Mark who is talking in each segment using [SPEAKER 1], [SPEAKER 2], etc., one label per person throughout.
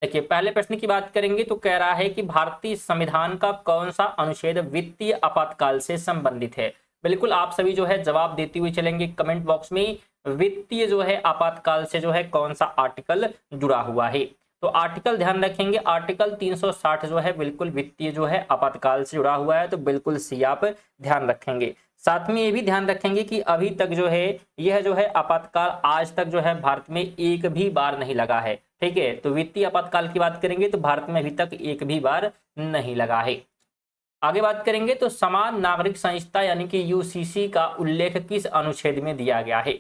[SPEAKER 1] देखिए पहले प्रश्न की बात करेंगे तो कह रहा है कि भारतीय संविधान का कौन सा अनुच्छेद वित्तीय आपातकाल से संबंधित है। बिल्कुल आप सभी जो है जवाब देते हुए चलेंगे कमेंट बॉक्स में, वित्तीय जो है आपातकाल से जो है कौन सा आर्टिकल जुड़ा हुआ है। तो आर्टिकल ध्यान रखेंगे, आर्टिकल 360 जो है बिल्कुल वित्तीय जो है आपातकाल से जुड़ा हुआ है, तो बिल्कुल सी आप ध्यान रखेंगे। साथ में ये भी ध्यान रखेंगे कि अभी तक जो है यह जो है आपातकाल आज तक जो है भारत में एक भी बार नहीं लगा है। ठीक है, तो वित्तीय आपातकाल की बात करेंगे तो भारत में अभी तक एक भी बार नहीं लगा है। आगे बात करेंगे तो समान नागरिक संहिता यानी कि यूसीसी का उल्लेख किस अनुच्छेद में दिया गया है।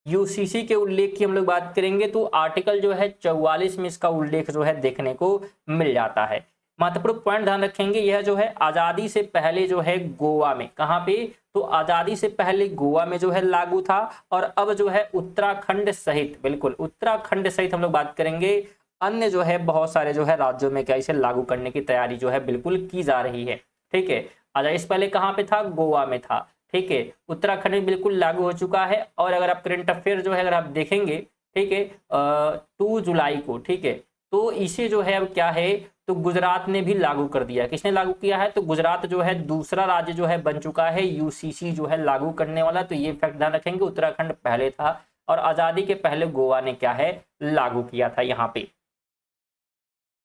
[SPEAKER 1] यूसीसी के उल्लेख की हम लोग बात करेंगे तो आर्टिकल जो है 44 में इसका उल्लेख जो है देखने को मिल जाता है। महत्वपूर्ण पॉइंट ध्यान रखेंगे, यह जो है आजादी से पहले जो है गोवा में, कहां पे, तो आजादी से पहले गोवा में जो है लागू था, और अब जो है उत्तराखंड सहित, बिल्कुल उत्तराखंड सहित हम लोग बात करेंगे अन्य जो है बहुत सारे जो है राज्यों में क्या इसे लागू करने की तैयारी जो है बिल्कुल की जा रही है। ठीक है, आजादी से पहले कहां पे था, गोवा में था। ठीक है, उत्तराखंड में बिल्कुल लागू हो चुका है। और अगर आप करंट अफेयर जो है अगर आप देखेंगे, ठीक है, 2 जुलाई को, ठीक है, तो इसे जो है अब क्या है, तो गुजरात ने भी लागू कर दिया। किसने लागू किया है, तो गुजरात जो है दूसरा राज्य जो है बन चुका है यूसीसी जो है लागू करने वाला। तो ये फैक्ट ध्यान रखेंगे, उत्तराखंड पहले था और आजादी के पहले गोवा ने क्या है लागू किया था यहाँ पे।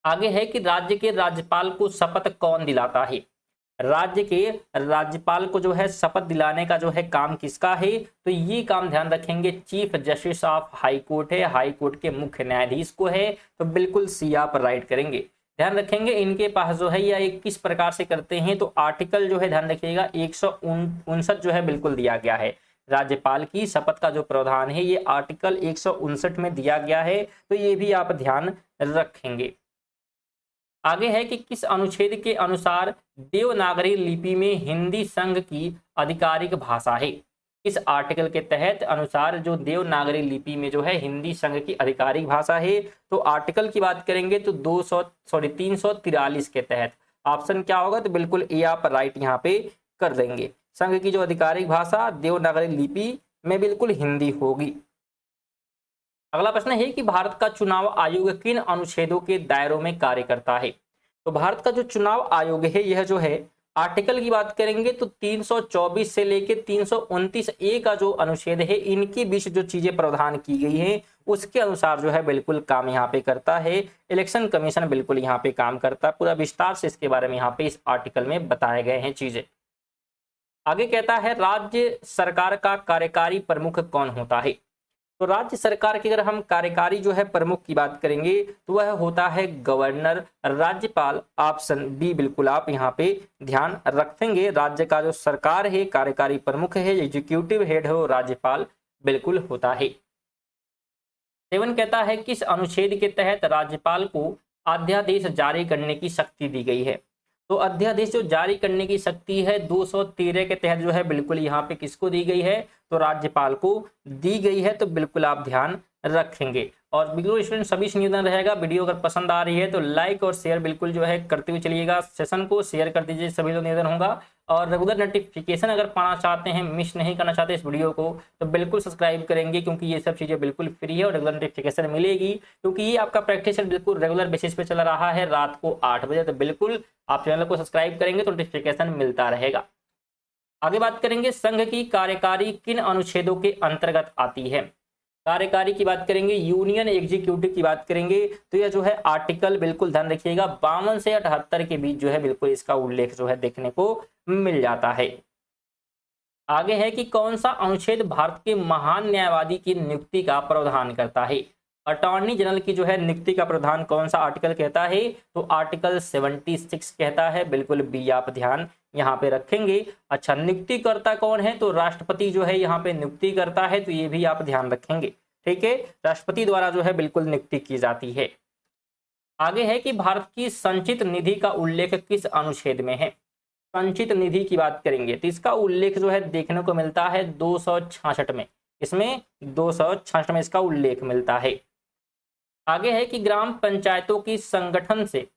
[SPEAKER 1] आगे है कि राज्य के राज्यपाल को शपथ कौन दिलाता है। राज्य के राज्यपाल को जो है शपथ दिलाने का जो है काम किसका है, तो ये काम ध्यान रखेंगे chief justice of high court है, हाई कोर्ट के मुख्य न्यायाधीश को है। तो बिल्कुल सी आप राइट करेंगे। ध्यान रखेंगे इनके पास जो है या एक किस प्रकार से करते हैं, तो आर्टिकल जो है ध्यान रखिएगा 159 जो है बिल्कुल दिया गया है। राज्यपाल की शपथ का जो प्रावधान है ये आर्टिकल 159 में दिया गया है, तो ये भी आप ध्यान रखेंगे। आगे है कि किस अनुच्छेद के अनुसार देवनागरी लिपि में हिंदी संघ की आधिकारिक भाषा है। इस आर्टिकल के तहत अनुसार जो देवनागरी लिपि में जो है हिंदी संघ की आधिकारिक भाषा है, तो आर्टिकल की बात करेंगे तो 343 के तहत ऑप्शन क्या होगा, तो बिल्कुल ए आप राइट यहाँ पे कर देंगे। संघ की जो आधिकारिक भाषा देवनागरी लिपि में बिल्कुल हिंदी होगी। अगला प्रश्न है कि भारत का चुनाव आयोग किन अनुच्छेदों के दायरों में कार्य करता है। तो भारत का जो चुनाव आयोग है यह जो है आर्टिकल की बात करेंगे तो 324 से लेके 329 ए का जो अनुच्छेद है इनके बीच जो चीजें प्रावधान की गई हैं उसके अनुसार जो है बिल्कुल काम यहाँ पे करता है। इलेक्शन कमीशन बिल्कुल यहाँ पे काम करता है। पूरा विस्तार से इसके बारे में यहाँ पे इस आर्टिकल में बताए गए हैं चीजें। आगे कहता है राज्य सरकार का कार्यकारी प्रमुख कौन होता है। तो राज्य सरकार की अगर हम कार्यकारी जो है प्रमुख की बात करेंगे तो वह होता है गवर्नर, राज्यपाल। ऑप्शन बी बिल्कुल आप यहाँ पे ध्यान रखेंगे। राज्य का जो सरकार है कार्यकारी प्रमुख है, एग्जीक्यूटिव हेड है वो राज्यपाल बिल्कुल होता है। 7 कहता है किस अनुच्छेद के तहत राज्यपाल को अध्यादेश जारी करने की शक्ति दी गई है। तो अध्यादेश जो जारी करने की शक्ति है 213 के तहत जो है बिल्कुल यहाँ पे किसको दी गई है, तो राज्यपाल को दी गई है। तो बिल्कुल आप ध्यान रखेंगे। और बिल्कुल स्टूडेंट सभी से निवेदन रहेगा, वीडियो अगर पसंद आ रही है तो लाइक और शेयर बिल्कुल जो है करते हुए चलिएगा। सेशन को शेयर कर दीजिए, सभी लोग निवेदन होगा। और रेगुलर नोटिफिकेशन अगर पाना चाहते हैं, मिस नहीं करना चाहते इस वीडियो को, तो बिल्कुल सब्सक्राइब करेंगे क्योंकि ये सब चीज़ें बिल्कुल फ्री है और रेगुलर नोटिफिकेशन मिलेगी। क्योंकि ये आपका प्रैक्टिस बिल्कुल रेगुलर बेसिस पे चल रहा है रात को 8 बजे। तो बिल्कुल आप चैनल को सब्सक्राइब करेंगे तो नोटिफिकेशन मिलता रहेगा। आगे बात करेंगे संघ की कार्यकारी किन अनुच्छेदों के अंतर्गत आती है। कार्यकारी की बात करेंगे, यूनियन एग्जीक्यूटिव की बात करेंगे तो यह जो है आर्टिकल बिल्कुल ध्यान रखिएगा 52 से 78 के बीच जो है बिल्कुल इसका उल्लेख जो है देखने को मिल जाता है। आगे है कि कौन सा अनुच्छेद भारत के महान न्यायवादी की नियुक्ति का प्रावधान करता है। अटॉर्नी जनरल की जो है नियुक्ति का प्रावधान कौन सा आर्टिकल कहता है, तो आर्टिकल 76 कहता है। बिल्कुल बी आप ध्यान यहाँ पे रखेंगे। अच्छा, नियुक्तिकर्ता कौन है, तो राष्ट्रपति जो है यहाँ पे नियुक्ति करता है, तो ये भी आप ध्यान रखेंगे। ठीक है, राष्ट्रपति द्वारा जो है बिल्कुल नियुक्ति की जाती है। आगे है कि भारत की संचित निधि का उल्लेख किस अनुच्छेद में है। संचित निधि की बात करेंगे तो इसका उल्लेख जो है देखने को मिलता है 266 में। इसमें 266 में इसका उल्लेख मिलता है। आगे है कि ग्राम पंचायतों की संगठन से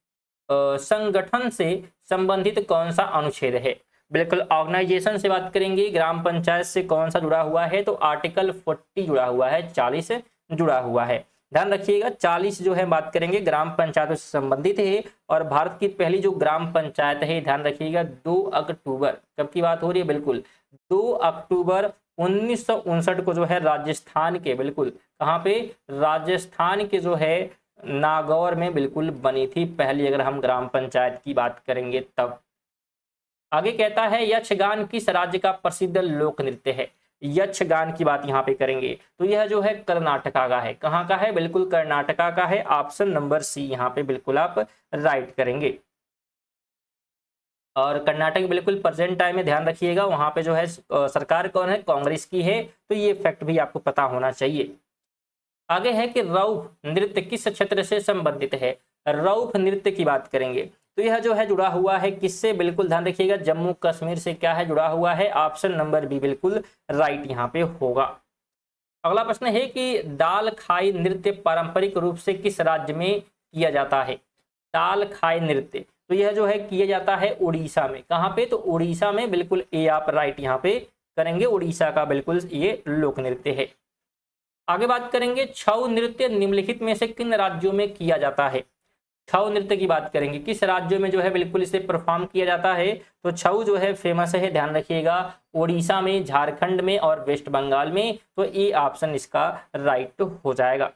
[SPEAKER 1] संबंधित कौन सा अनुच्छेद है। बिल्कुल ऑर्गेनाइजेशन से बात करेंगे, ग्राम पंचायत से कौन सा जुड़ा हुआ है, तो आर्टिकल 40 जुड़ा हुआ है, 40 जुड़ा हुआ है। ध्यान रखिएगा 40 जो है बात करेंगे ग्राम पंचायतों से संबंधित है। और भारत की पहली जो ग्राम पंचायत है, ध्यान रखिएगा 2 अक्टूबर, कब की बात हो रही है, बिल्कुल 2 अक्टूबर 1959 को जो है राजस्थान के, बिल्कुल कहाँ पे, राजस्थान के जो है नागौर में बिल्कुल बनी थी पहली, अगर हम ग्राम पंचायत की बात करेंगे तब। आगे कहता है यक्षगान किस राज्य का प्रसिद्ध लोक नृत्य है। यक्षगान की बात यहाँ पे करेंगे तो यह जो है कर्नाटका का है। कहाँ का है, बिल्कुल कर्नाटका का है। ऑप्शन नंबर सी यहाँ पे बिल्कुल आप राइट करेंगे। और कर्नाटक बिल्कुल प्रेजेंट टाइम में ध्यान रखिएगा वहां पे जो है सरकार कौन है, कांग्रेस की है, तो ये फैक्ट भी आपको पता होना चाहिए। आगे है कि रौफ नृत्य किस क्षेत्र से संबंधित है। रौफ नृत्य की बात करेंगे तो यह जो है जुड़ा हुआ है किससे, बिल्कुल ध्यान रखिएगा जम्मू कश्मीर से क्या है, जुड़ा हुआ है। ऑप्शन नंबर बी बिल्कुल राइट यहाँ पे होगा। अगला प्रश्न है कि दाल खाई नृत्य पारंपरिक रूप से किस राज्य में किया जाता है। दाल खाई नृत्य तो यह जो है किया जाता है उड़ीसा में। कहाँ पे, तो उड़ीसा में, बिल्कुल ए आप राइट यहाँ पे करेंगे। उड़ीसा का बिल्कुल ये लोक नृत्य है। आगे बात करेंगे छऊ नृत्य निम्नलिखित में से किन राज्यों में किया जाता है। छऊ नृत्य की बात करेंगे किस राज्यों में जो है बिल्कुल इसे परफॉर्म किया जाता है, तो छऊ जो है फेमस है, ध्यान रखिएगा उड़ीसा में, झारखंड में और वेस्ट बंगाल में। तो ए ऑप्शन इसका राइट हो जाएगा।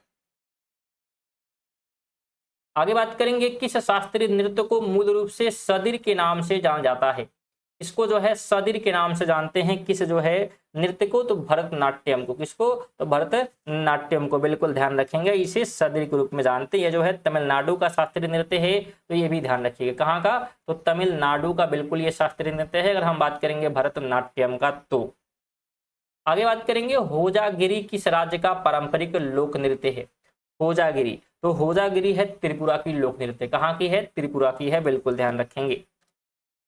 [SPEAKER 1] आगे बात करेंगे किस शास्त्रीय नृत्य को मूल रूप से सदिर के नाम से जाना जाता है। इसको जो है सदिर के नाम से जानते हैं, किस जो है नृत्य को, तो भरतनाट्यम को। किसको, तो भरतनाट्यम को, बिल्कुल ध्यान रखेंगे इसे सदिर के रूप में जानते हैं। ये जो है तमिलनाडु का शास्त्रीय नृत्य है, तो ये भी ध्यान रखिएगा कहाँ का, तो तमिलनाडु का बिल्कुल ये शास्त्रीय नृत्य है अगर हम बात करेंगे भरतनाट्यम का। तो आगे बात करेंगे होजागिरी किस राज्य का पारंपरिक लोक नृत्य है। होजागिरी तो होजागिरी है त्रिपुरा की लोक नृत्य। कहाँ की है, त्रिपुरा की है, बिल्कुल ध्यान रखेंगे।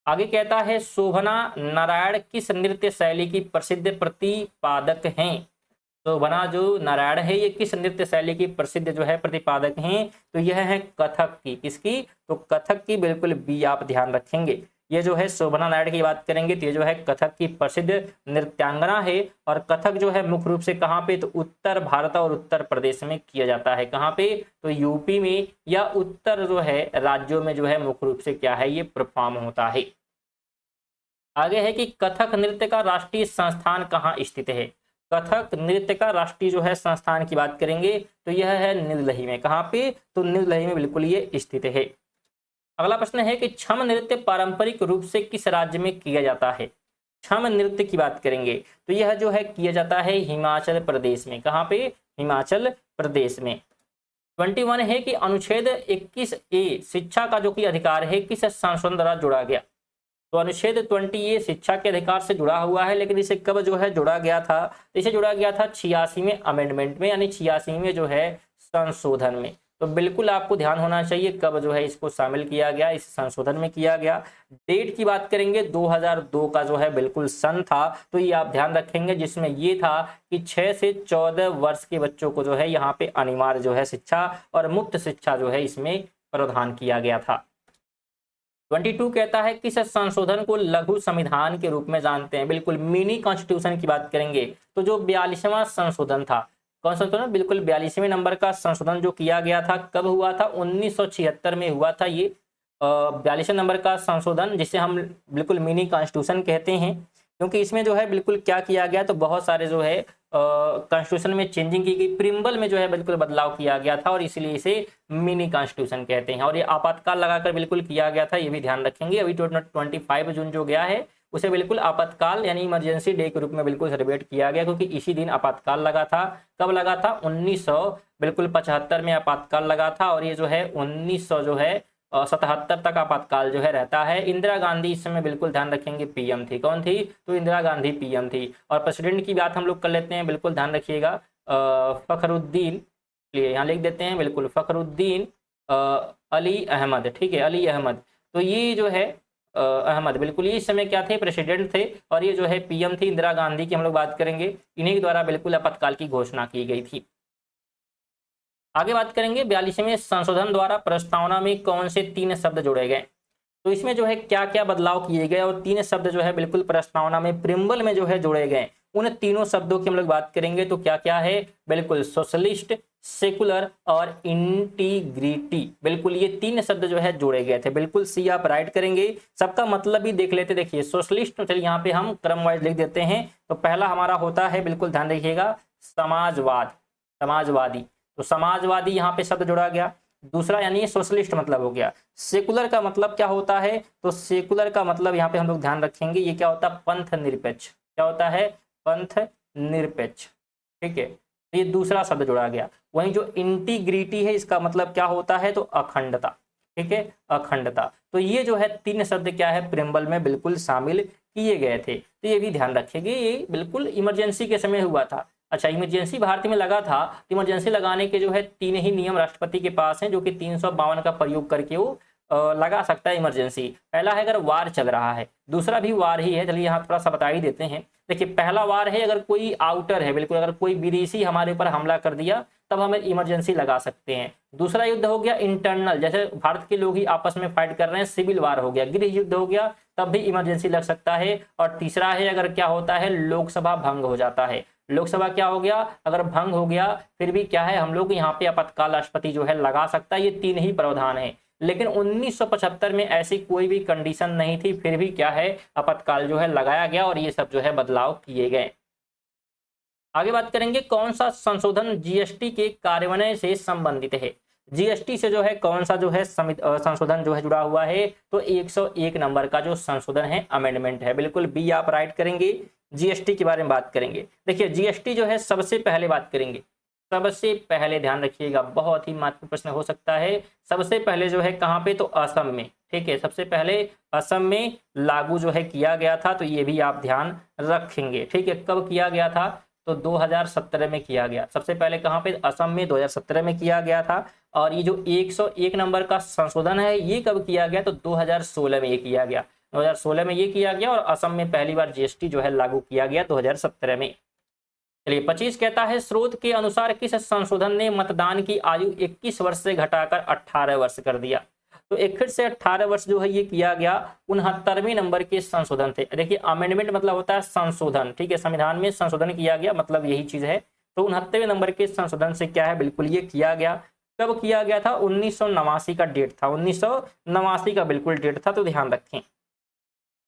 [SPEAKER 1] आगे कहता है शोभना नारायण किस नृत्य शैली की प्रसिद्ध प्रतिपादक हैं। शोभना जो नारायण है ये किस नृत्य शैली की प्रसिद्ध जो है प्रतिपादक हैं, तो यह है कथक की। किसकी, तो कथक की, बिल्कुल बी आप ध्यान रखेंगे। ये जो है शोभना नारायण की बात करेंगे तो ये जो है कथक की प्रसिद्ध नृत्यांगना है। और कथक जो है मुख्य रूप से कहाँ पे, तो उत्तर भारत और उत्तर प्रदेश में किया जाता है। कहाँ पे, तो यूपी में या उत्तर जो है राज्यों में जो है मुख्य रूप से क्या है ये परफॉर्म होता है। आगे है कि कथक नृत्य का राष्ट्रीय संस्थान कहाँ स्थित है। कथक नृत्य का राष्ट्रीय जो है संस्थान की बात करेंगे तो यह है न्यू में। कहाँ पे, तो न्यू में बिल्कुल ये स्थित है। अगला प्रश्न है कि छम नृत्य पारंपरिक रूप से किस राज्य में किया जाता है। छम नृत्य की बात करेंगे तो यह जो है किया जाता है हिमाचल प्रदेश में। कहाँ पे, हिमाचल प्रदेश में। 21 है कि अनुच्छेद 21A शिक्षा का जो कि अधिकार है किस संशोधन द्वारा जोड़ा गया। तो अनुच्छेद 20A शिक्षा के अधिकार से जुड़ा हुआ है, लेकिन इसे कब जो है जोड़ा गया था, इसे जोड़ा गया था 86वें अमेंडमेंट में, यानी 86वें जो है संशोधन में। तो बिल्कुल आपको ध्यान होना चाहिए कब जो है इसको शामिल किया गया, इस संशोधन में किया गया। डेट की बात करेंगे 2002 का जो है बिल्कुल सन था, तो ये आप ध्यान रखेंगे, जिसमें ये था कि 6 से 14 वर्ष के बच्चों को जो है यहाँ पे अनिवार्य जो है शिक्षा और मुफ्त शिक्षा जो है इसमें प्रावधान किया गया था। 22 कहता है किस संशोधन को लघु संविधान के रूप में जानते हैं। बिल्कुल मिनी कॉन्स्टिट्यूशन की बात करेंगे तो जो 42वां संशोधन था, कौन सा संशोधन, बिल्कुल 42वें नंबर का संशोधन जो किया गया था, कब हुआ था, 1976 में हुआ था ये 42वें नंबर का संशोधन, जिसे हम बिल्कुल मिनी कॉन्स्टिट्यूशन कहते हैं। क्योंकि इसमें जो है बिल्कुल क्या किया गया, तो बहुत सारे जो है कॉन्स्टिट्यूशन में चेंजिंग की गई, प्रिम्बल में जो है बिल्कुल बदलाव किया गया था और इसलिए इसे मिनी कॉन्स्टिट्यूशन कहते हैं। और ये आपातकाल लगाकर बिल्कुल किया गया था, ये भी ध्यान रखेंगे। अभी 25 जून जो गया है उसे बिल्कुल आपातकाल यानी इमरजेंसी डे के रूप में बिल्कुल सेलिब्रेट किया गया, क्योंकि इसी दिन आपातकाल लगा था। कब लगा था, 1975 में आपातकाल लगा था। और ये जो है 1900 जो है 77 तक आपातकाल जो है रहता है। इंदिरा गांधी इस समय बिल्कुल ध्यान रखेंगे पीएम थी। कौन थी, तो इंदिरा गांधी पीएम थी। और प्रेसिडेंट की बात हम लोग कर लेते हैं, बिल्कुल ध्यान रखिएगा फखरुद्दीन, लिए यहाँ लिख देते हैं बिल्कुल फखरुद्दीन अली अहमद, ठीक है, अली अहमद। तो ये जो है अहमद बिल्कुल ये इस समय क्या थे, प्रेसिडेंट थे। और ये जो है पीएम थी इंदिरा गांधी की हम लोग बात करेंगे, इन्हीं के द्वारा बिल्कुल आपातकाल की घोषणा की गई थी। आगे बात करेंगे 42वें संशोधन द्वारा प्रस्तावना में कौन से 3 शब्द जोड़े गए। तो इसमें जो है क्या क्या बदलाव किए गए और 3 शब्द जो है बिल्कुल प्रस्तावना में प्रिम्बल में जो है जोड़े गए, उन तीनों शब्दों की हम लोग बात करेंगे तो क्या क्या है, बिल्कुल सोशलिस्ट, सेकुलर और इंटीग्रिटी, बिल्कुल ये तीन शब्द जो है जोड़े गए थे। बिल्कुल सी आप राइट करेंगे। सबका मतलब भी देख लेते। देखिए सोशलिस्ट, चलिए यहाँ पे हम क्रम वाइज लिख देते हैं। तो पहला हमारा होता है, बिल्कुल ध्यान रखिएगा, समाजवाद, समाजवादी। तो समाजवादी यहाँ पे शब्द जोड़ा गया। दूसरा यानी सोशलिस्ट मतलब हो गया। सेकुलर का मतलब क्या होता है, तो सेकुलर का मतलब यहाँ पे हम लोग ध्यान रखेंगे, ये क्या होता है, पंथ निरपेक्ष। क्या होता है, पंथ निरपेक्ष। ठीक है, तो ये दूसरा शब्द जोड़ा गया। वहीं जो इंटीग्रिटी है, इसका मतलब क्या होता है, तो अखंडता। ठीक है, अखंडता। तो ये जो है तीन शब्द क्या है, प्रेम्बल में बिल्कुल शामिल किए गए थे। तो ये भी ध्यान रखेंगे, ये बिल्कुल इमरजेंसी के समय हुआ था। अच्छा, इमरजेंसी भारत में लगा था। इमरजेंसी लगाने के जो है तीन ही नियम राष्ट्रपति के पास हैं, जो कि 352 का प्रयोग करके वो लगा सकता है इमरजेंसी। पहला है अगर वार चल रहा है, दूसरा भी वार ही है। चलिए यहाँ थोड़ा सा बता ही देते हैं। देखिए पहला वार है अगर कोई आउटर है, बिल्कुल अगर कोई विदेशी हमारे ऊपर हमला कर दिया तब हमें इमरजेंसी लगा सकते हैं। दूसरा युद्ध हो गया इंटरनल, जैसे भारत के लोग ही आपस में फाइट कर रहे हैं, सिविल वार हो गया, गृह युद्ध हो गया, तब भी इमरजेंसी लग सकता है। और तीसरा है अगर क्या होता है, लोकसभा भंग हो जाता है। लोकसभा क्या हो गया, अगर भंग हो गया, फिर भी क्या है, हम लोग यहाँ पे आपातकाल राष्ट्रपति जो है लगा सकता है। ये तीन ही प्रावधान है। लेकिन 1975 में ऐसी कोई भी कंडीशन नहीं थी, फिर भी क्या है, आपातकाल जो है लगाया गया और ये सब जो है बदलाव किए गए। आगे बात करेंगे कौन सा संशोधन जीएसटी के कार्यान्वयन से संबंधित है। जीएसटी से जो है कौन सा जो है संशोधन जो है जुड़ा हुआ है, तो 101 नंबर का जो संशोधन है, अमेंडमेंट है। बिल्कुल बी आप राइट करेंगे। जीएसटी के बारे में बात करेंगे। देखिए जीएसटी जो है सबसे पहले बात करेंगे, सबसे पहले ध्यान रखिएगा, बहुत ही महत्वपूर्ण प्रश्न हो सकता है। सबसे पहले जो है कहाँ पे, तो असम में। ठीक है, सबसे पहले असम में लागू जो है किया गया था, तो ये भी आप ध्यान रखेंगे। ठीक है, कब किया गया था, तो 2017 में किया गया। सबसे पहले कहाँ पे, असम में 2017 में किया गया था। और ये जो 101 नंबर का संशोधन है, ये कब किया गया, तो 2016 में ये किया गया। 2016 में ये किया गया और असम में पहली बार जीएसटी जो है लागू किया गया 2017 में। चलिए 25 कहता है, स्रोत के अनुसार किस संशोधन ने मतदान की आयु 21 वर्ष से घटाकर 18 वर्ष कर दिया। तो 21 से 18 वर्ष जो है ये किया गया 69वें नंबर के संशोधन थे। देखिए अमेंडमेंट मतलब होता है संशोधन। ठीक है, संविधान में संशोधन किया गया, मतलब यही चीज है। तो 69वें नंबर के संशोधन से क्या है, बिल्कुल ये किया गया। कब किया गया था, 1989 का डेट था, 1989 का बिल्कुल डेट था। तो ध्यान रखें।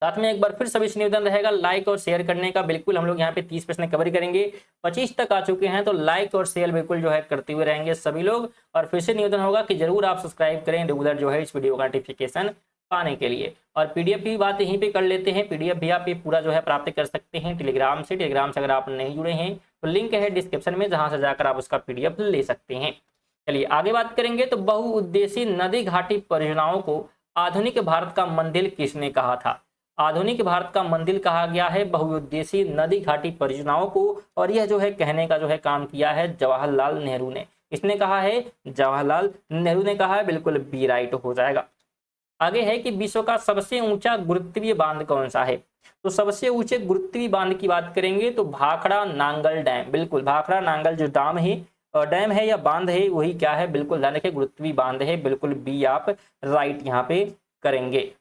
[SPEAKER 1] साथ में एक बार फिर सभी से निवेदन रहेगा लाइक और शेयर करने का। बिल्कुल हम लोग यहाँ पे 30 प्रश्न कवर करेंगे। 25 तक आ चुके हैं, तो लाइक और शेयर बिल्कुल जो है करते हुए रहेंगे सभी लोग। और फिर से निवेदन होगा कि जरूर आप सब्सक्राइब करें रेगुलर जो है इस वीडियो का नोटिफिकेशन पाने के लिए। और पीडीएफ की बात यहीं पे कर लेते हैं। पीडीएफ भी आप ये पूरा जो है प्राप्त कर सकते हैं टेलीग्राम से। टेलीग्राम से अगर आप नहीं जुड़े हैं तो लिंक है डिस्क्रिप्शन में, जहां से जाकर आप उसका पीडीएफ ले सकते हैं। चलिए आगे बात करेंगे। तो बहुउद्देशीय नदी घाटी परियोजनाओं को आधुनिक भारत का मंदिर किसने कहा था। आधुनिक भारत का मंदिर कहा गया है बहुउद्देशीय नदी घाटी परियोजनाओं को। और यह जो है कहने का जो है काम किया है जवाहरलाल नेहरू ने। किसने कहा है, जवाहरलाल नेहरू ने कहा है। बिल्कुल बी राइट हो जाएगा। आगे है कि विश्व का सबसे ऊंचा गुरुत्वीय बांध कौन सा है। तो सबसे ऊंचे गुरुत्वीय बांध की बात करेंगे तो भाखड़ा नांगल डैम। बिल्कुल भाखड़ा नांगल जो डैम है या बांध है, वही क्या है, बिल्कुल ध्यान रखिए गुरुत्वीय बांध है। बिल्कुल बी आप राइट यहाँ पे करेंगे।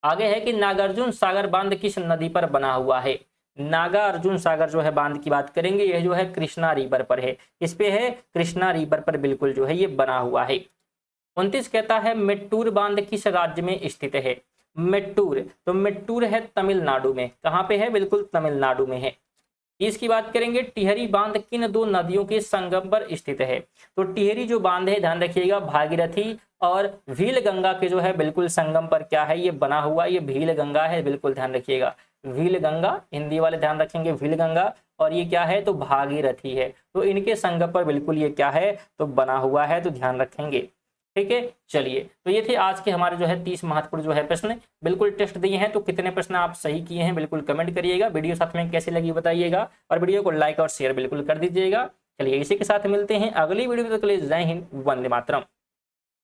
[SPEAKER 1] आगे है कि नागार्जुन सागर बांध किस नदी पर बना हुआ है। नागार्जुन सागर जो है बांध की बात करेंगे, यह जो है कृष्णा रिवर पर है। किस पे है, कृष्णा रिवर पर बिल्कुल जो है ये बना हुआ है। 29 कहता है मेट्टूर बांध किस राज्य में स्थित है। मेट्टूर, तो मेट्टूर है तमिलनाडु में। कहाँ पे है, बिल्कुल तमिलनाडु में है। इसकी बात करेंगे टिहरी बांध किन दो नदियों के संगम पर स्थित है। तो टिहरी जो बांध है, ध्यान रखिएगा, भागीरथी और भील गंगा के जो है बिल्कुल संगम पर क्या है ये बना हुआ। ये भील गंगा है, बिल्कुल ध्यान रखिएगा, भील गंगा, हिंदी वाले ध्यान रखेंगे भील गंगा। और ये क्या है, तो भागीरथी है। तो इनके संगम पर बिल्कुल ये क्या है, तो बना हुआ है। तो ध्यान रखेंगे। ठीक है, चलिए तो ये थे आज के हमारे जो है 30 महत्वपूर्ण जो है प्रश्न। बिल्कुल टेस्ट दिए हैं, तो कितने प्रश्न आप सही किए हैं बिल्कुल कमेंट करिएगा। वीडियो साथ में कैसी लगी बताइएगा, और वीडियो को लाइक और शेयर बिल्कुल कर दीजिएगा। चलिए इसी के साथ मिलते हैं अगली वीडियो में। तो जय हिंद, वंदे मातरम।